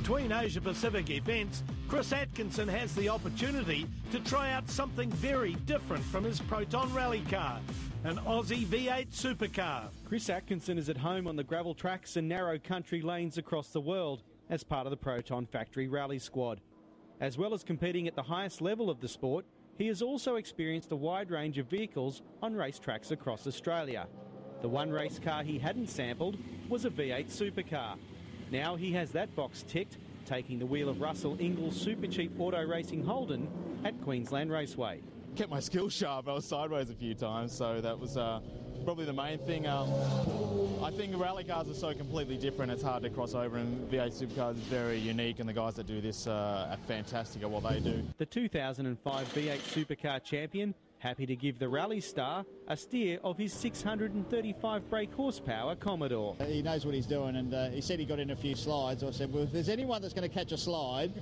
Between Asia-Pacific events, Chris Atkinson has the opportunity to try out something very different from his Proton rally car, an Aussie V8 supercar. Chris Atkinson is at home on the gravel tracks and narrow country lanes across the world as part of the Proton Factory Rally Squad. As well as competing at the highest level of the sport, he has also experienced a wide range of vehicles on racetracks across Australia. The one race car he hadn't sampled was a V8 supercar. Now he has that box ticked, taking the wheel of Russell Ingall's super cheap auto racing Holden at Queensland Raceway. Kept my skills sharp. I was sideways a few times, so that was probably the main thing. I think rally cars are so completely different, it's hard to cross over, and V8 supercars is very unique, and the guys that do this are fantastic at what they do. The 2005 V8 supercar champion happy to give the rally star a steer of his 635 brake horsepower Commodore. He knows what he's doing, and he said he got in a few slides. I said, well, if there's anyone that's going to catch a slide,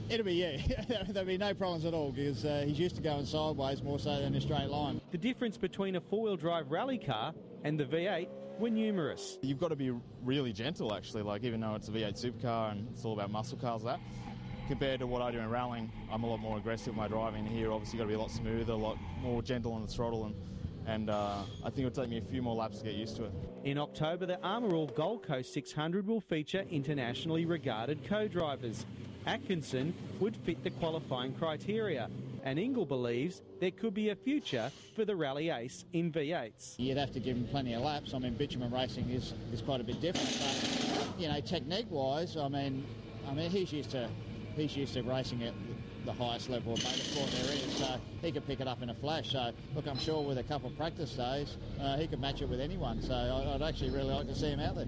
it'll be you. There'll be no problems at all, because he's used to going sideways more so than a straight line. The difference between a four-wheel drive rally car and the V8 were numerous. You've got to be really gentle, actually, like even though it's a V8 supercar and it's all about muscle cars, that. Compared to what I do in rallying, I'm a lot more aggressive with my driving. Here, obviously, got to be a lot smoother, a lot more gentle on the throttle, and I think it'll take me a few more laps to get used to it. In October, the Armour All Gold Coast 600 will feature internationally regarded co-drivers. Atkinson would fit the qualifying criteria, and Ingall believes there could be a future for the rally ace in V8s. You'd have to give him plenty of laps. I mean, bitumen racing is quite a bit different, but, you know, technique-wise, I mean, he's used to racing at the highest level of motorsport there is, so he could pick it up in a flash. So, look, I'm sure with a couple of practice days, he could match it with anyone. So I'd actually really like to see him out there.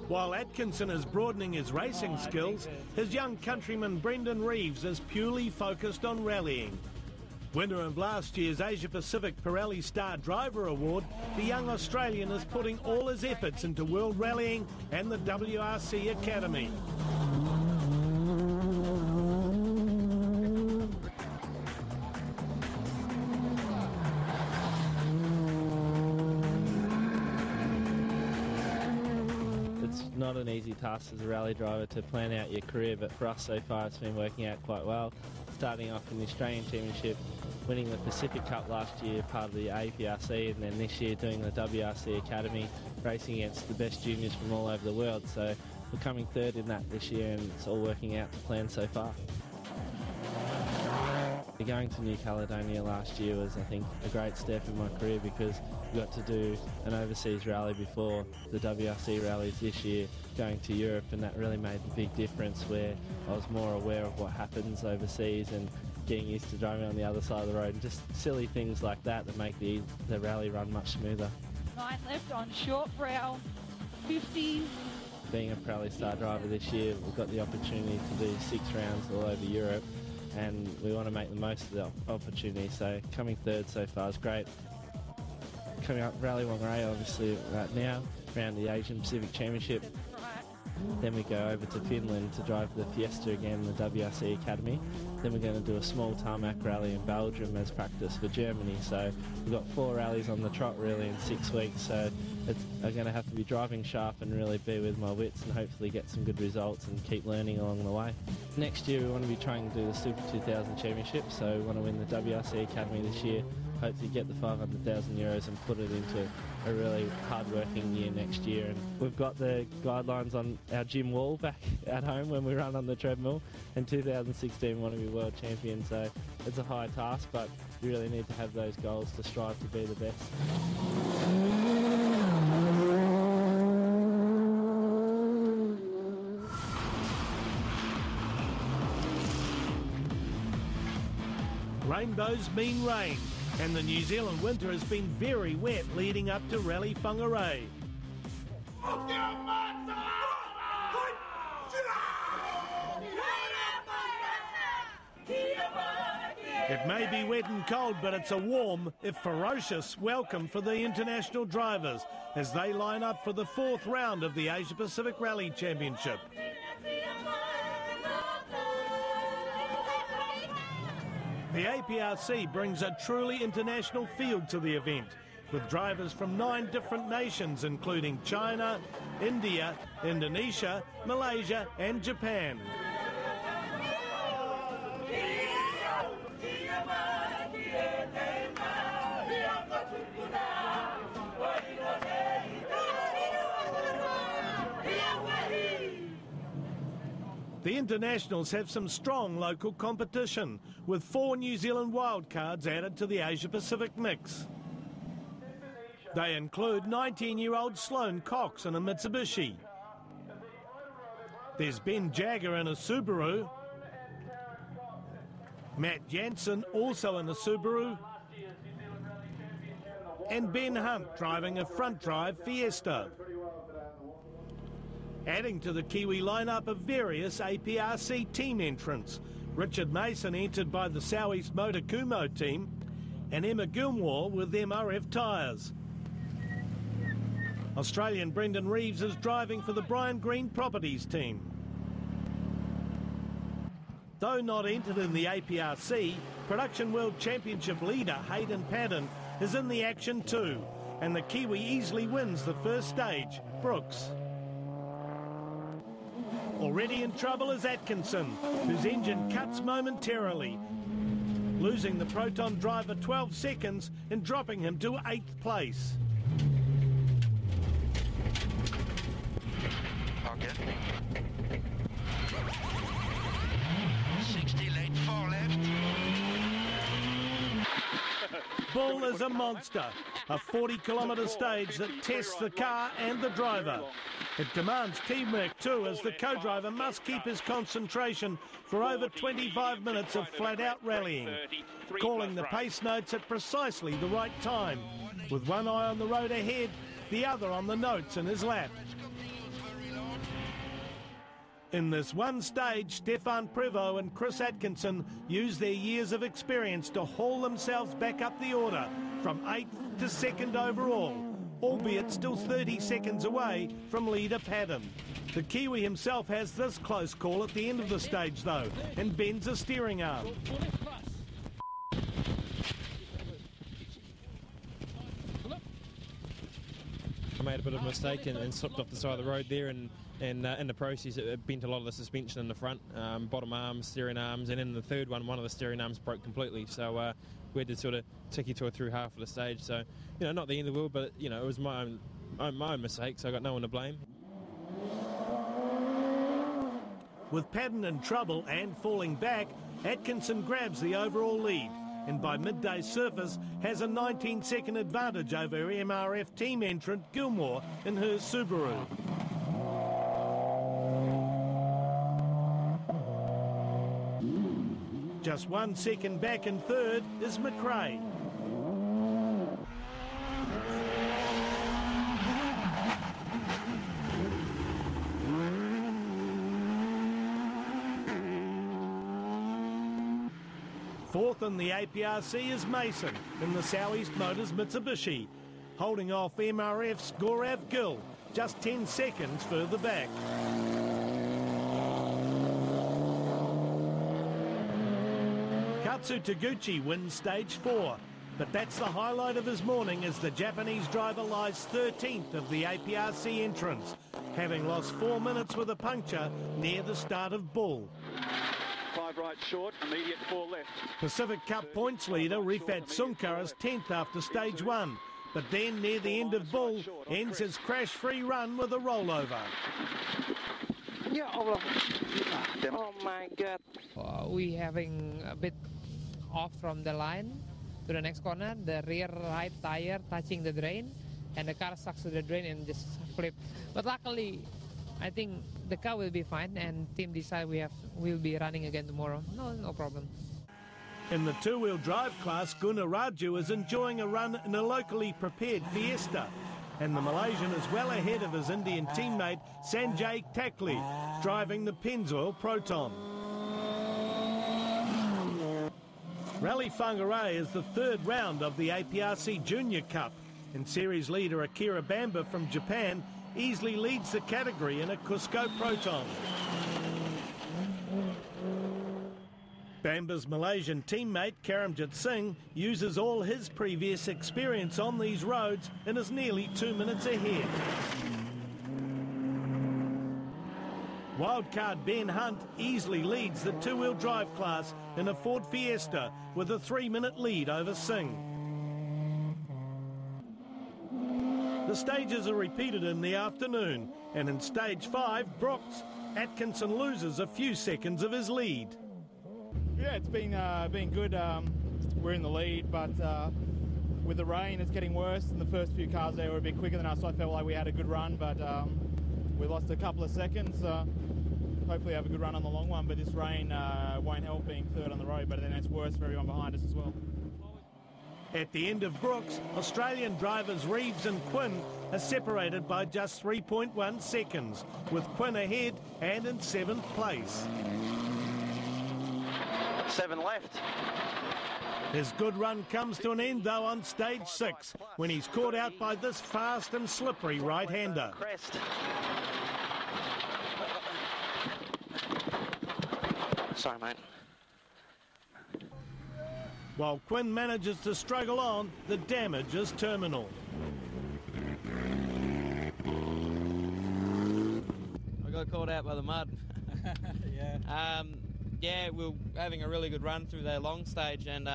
While Atkinson is broadening his racing skills, his young countryman Brendan Reeves is purely focused on rallying. Winner of last year's Asia Pacific Pirelli Star Driver Award, the young Australian is putting all his efforts into World Rallying and the WRC Academy. Not an easy task as a rally driver to plan out your career, but for us so far it's been working out quite well. Starting off in the Australian Championship, winning the Pacific Cup last year, part of the APRC, and then this year doing the WRC Academy, racing against the best juniors from all over the world. So we're coming third in that this year, and it's all working out to plan so far. Going to New Caledonia last year was, I think, a great step in my career, because we got to do an overseas rally before the WRC rallies this year, going to Europe, and that really made a big difference, where I was more aware of what happens overseas and getting used to driving on the other side of the road, and just silly things like that that make the rally run much smoother. 9 left on short brow, 50. Being a Pirelli Star driver this year, we've got the opportunity to do 6 rounds all over Europe, and we want to make the most of the opportunity, so coming third so far is great. Coming up Rally Whangarei obviously right now, around the Asian Pacific Championship. Then we go over to Finland to drive the Fiesta again, the WRC Academy. Then we're going to do a small tarmac rally in Belgium as practice for Germany. So we've got 4 rallies on the trot really in 6 weeks. So I'm going to have to be driving sharp and really be with my wits, and hopefully get some good results and keep learning along the way. Next year we want to be trying to do the Super 2000 Championship. So we want to win the WRC Academy this year. Hopefully get the €500,000 and put it into a really hard-working year next year. And we've got the guidelines on our gym wall back at home when we run on the treadmill. In 2016 we want to be world champion, so it's a high task, but you really need to have those goals to strive to be the best. Rainbows mean rain, and the New Zealand winter has been very wet leading up to Rally Whangarei. It may be wet and cold, but it's a warm, if ferocious, welcome for the international drivers as they line up for the 4th round of the Asia Pacific Rally Championship. The APRC brings a truly international field to the event, with drivers from 9 different nations, including China, India, Indonesia, Malaysia and Japan. The internationals have some strong local competition, with 4 New Zealand wildcards added to the Asia-Pacific mix. They include 19-year-old Sloane Cox in a Mitsubishi. There's Ben Jagger in a Subaru. Matt Jansen also in a Subaru. And Ben Hunt driving a front-drive Fiesta. Adding to the Kiwi lineup of various APRC team entrants. Richard Mason entered by the Southeast Motor Kumho team, and Emma Gilmore with MRF tyres. Australian Brendan Reeves is driving for the Brian Green Properties team. Though not entered in the APRC, Production World Championship leader Hayden Paddon is in the action too, and the Kiwi easily wins the first stage, Brooks. Already in trouble is Atkinson, whose engine cuts momentarily, losing the Proton driver 12 seconds and dropping him to 8th place. Okay. 60 late, 4 left. Bull is a monster, a 40-kilometre stage that tests the car and the driver. It demands teamwork too, as the co-driver must keep his concentration for over 25 minutes of flat-out rallying, calling the pace notes at precisely the right time, with one eye on the road ahead, the other on the notes in his lap. In this one stage, Stefan Prevost and Chris Atkinson use their years of experience to haul themselves back up the order from 8th to 2nd overall, albeit still 30 seconds away from leader Paddon. The Kiwi himself has this close call at the end of the stage though, and bends a steering arm. I made a bit of a mistake and slipped off the side of the road there, and in the process it bent a lot of the suspension in the front, bottom arms, steering arms, and in the third one of the steering arms broke completely, so we had to sort of ticky-tour through half of the stage. So, you know, not the end of the world, but, you know, it was my own mistake, so I got no one to blame. With Paddon in trouble and falling back, Atkinson grabs the overall lead, and by midday surface has a 19-second advantage over MRF team entrant Gilmore in her Subaru. Just 1 second back in third is McRae. Fourth in the APRC is Mason in the Southeast Motors Mitsubishi, holding off MRF's Gaurav Gill, just 10 seconds further back. Katsu Taguchi wins stage 4, but that's the highlight of his morning as the Japanese driver lies 13th of the APRC entrants, having lost 4 minutes with a puncture near the start of Bull. 5 right short, immediate 4 left. Pacific Cup points leader Rifat Sunkar is 10th after stage 1, but then near the end of Bull ends his crash-free run with a rollover. Ya Allah. Oh my God. We having a bit off from the line to the next corner. The rear right tire touching the drain, and the car sucks to the drain and just flipped. But luckily, I think the car will be fine, and team decide we'll be running again tomorrow. No problem. In the two-wheel drive class, Gunnar Raju is enjoying a run in a locally prepared Fiesta, and the Malaysian is well ahead of his Indian teammate Sanjay Takli, driving the Pennzoil Proton. Rally Whangarei is the third round of the APRC Junior Cup, and series leader Akira Bamba from Japan easily leads the category in a Cusco Proton. Bamba's Malaysian teammate Karamjit Singh uses all his previous experience on these roads and is nearly 2 minutes ahead. Wildcard Ben Hunt easily leads the two-wheel drive class in a Ford Fiesta with a 3-minute lead over Singh. The stages are repeated in the afternoon, and in stage 5, Brooks, Atkinson loses a few seconds of his lead. Yeah, it's been good. We're in the lead, but with the rain, it's getting worse. And the first few cars there were a bit quicker than us, so I felt like we had a good run, but we lost a couple of seconds. Hopefully have a good run on the long one, but this rain won't help being third on the road, but then it's worse for everyone behind us as well. At the end of Brooks, Australian drivers Reeves and Quinn are separated by just 3.1 seconds, with Quinn ahead and in 7th place. 7 left. His good run comes to an end, though, on stage 6, when he's caught out by this fast and slippery right-hander. Sorry, mate. While Quinn manages to struggle on, the damage is terminal. I got caught out by the mud. Yeah, we were having a really good run through the long stage, and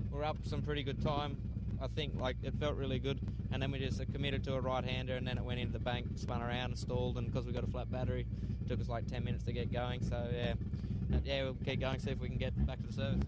we're up some pretty good time. I think it felt really good, and then we just committed to a right-hander, and then it went into the bank, spun around and stalled, and because we got a flat battery, it took us like 10 minutes to get going. So yeah, we'll keep going, see if we can get back to the service.